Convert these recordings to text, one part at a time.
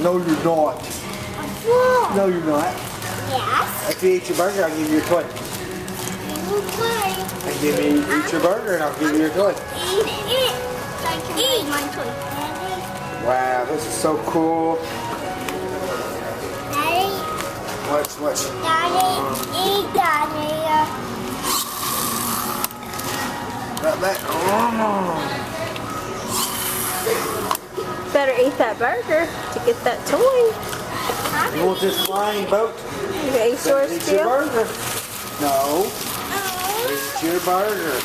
No, you're not. No, you're not. Yes. If you eat your burger, I'll give you your toy. Okay. And give me eat your burger, and I'll give you your toy. Eat it. So I can eat my toy. Wow, this is so cool. Daddy. Watch. Daddy. Eat, Daddy. That. Better eat that burger to get that toy. You want this flying boat? You ate yours Eat too? your burger. No. Eat your burger.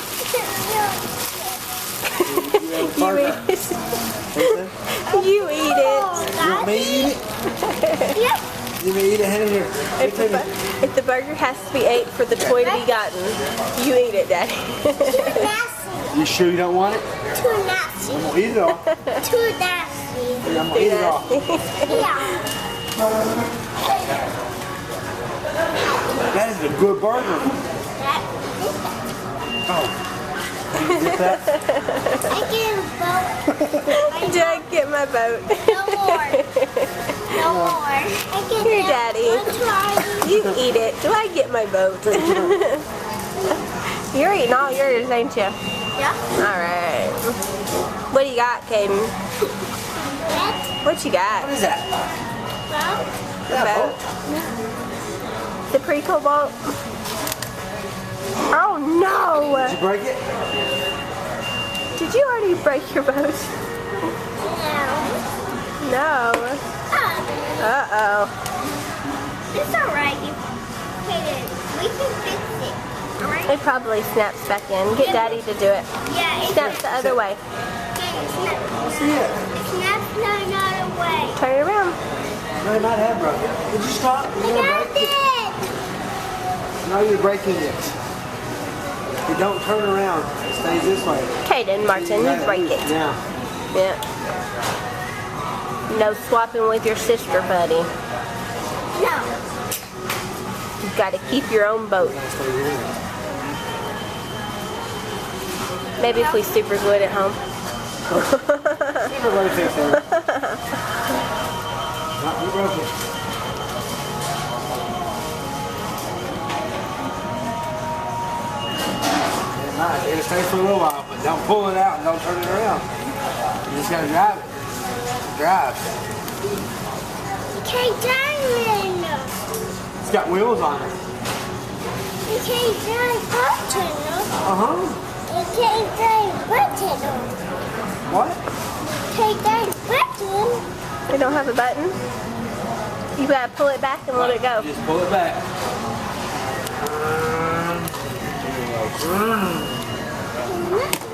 You eat it. You want me to eat it? Yep. You may eat it, hand it here. If the burger has to be ate for the toy to be gotten, you eat it, Daddy. Too nasty. You sure you don't want it? Too nasty. I'm gonna eat it all. Too nasty. I'm gonna eat it all. Yeah. That is a good burger. Oh. Can you get that? I get a boat. Jack, get my boat. No more. No more. I get Here, that. Daddy. I'm trying. You eat it. Do I get my boat? You're eating all yours, ain't you? Yeah. Alright. What do you got, Caden? What you got? What is that? The boat? The pre-cool boat? Oh no! Did you break it? Did you already break your boat? No. Uh-oh. It's alright. We can fix it. Alright? It probably snaps back in. Get Daddy to do it. Yeah, it's Snaps the other way. See it. snaps another way. Turn it around. No, it might have broken. Would you stop? You're I gonna got break it. it. No, you're breaking it. You don't turn around. It stays this way. Caden, Martin, you break it. Yeah. Yeah. No swapping with your sister, buddy. No. You've got to keep your own boat. Maybe if we super glue it at home. Everybody thinks that. Not you broke it. It'll stay for a little while, but don't pull it out and don't turn it around. You just gotta drive it. Drive. You can't drive it. It's got wheels on it. You can't drive button. Uh-huh. You can't drive button. What? Can't drive button. We don't have a button. You gotta pull it back and let it go. Just pull it back.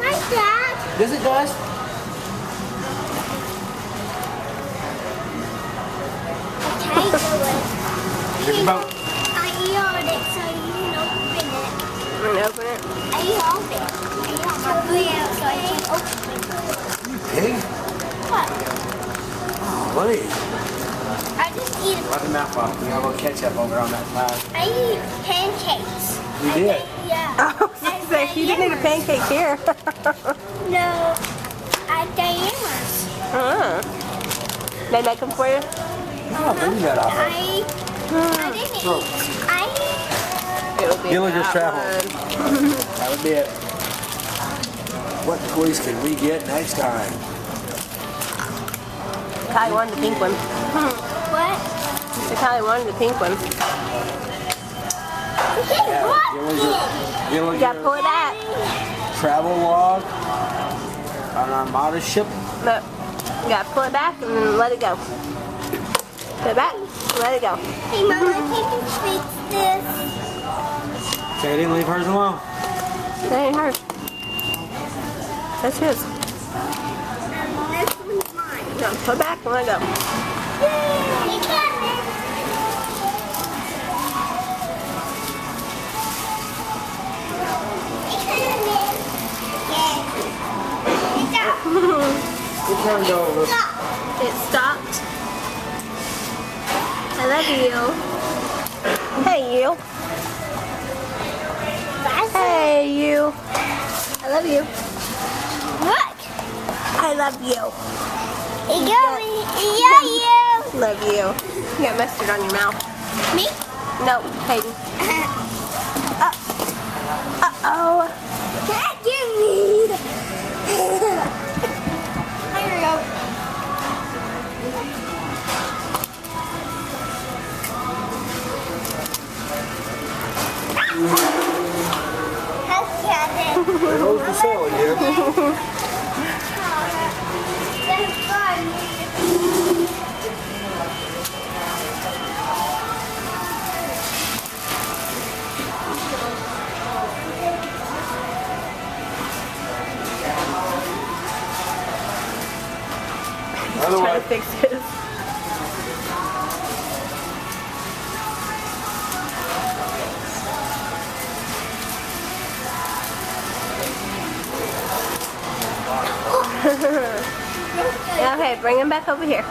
Like that. Yes, it does. Okay, do it. Here's the boat. I hold it so you can open it. I'm gonna open it. I hold it. I hold my foot out so I can open it. Pig? What? Buddy. I just eat it. Wipe the mouth off. We got a little ketchup over on that side. I eat pancakes. You did? Yeah. Oh, you didn't need a pancake here. No. At Diana's. They make them for you? Oh, bring that off. I didn't eat. It would be Gilligan's that Travel. one. That would be it. What toys can we get next time? Kylie wanted the pink one. What? So Kylie wanted the pink one. You gotta pull it back. Travel log on our Armada ship. Look, you gotta pull it back and then let it go. Pull it back, let it go. Hey, Mama, can you fix this? Okay, didn't leave hers alone. That ain't hers. That's his. And this one's mine. No, pull it back and let it go. Yay! You got it. It turned over. It stopped. I love you. Hey, you. Hey, you. I love you. Look. I love you. Love you. You got mustard on your mouth. Me? No, Hayden. Uh-oh. Can't give me. Here we go. There goes the cell again. By the Trying way, to fix his. Okay, bring him back over here.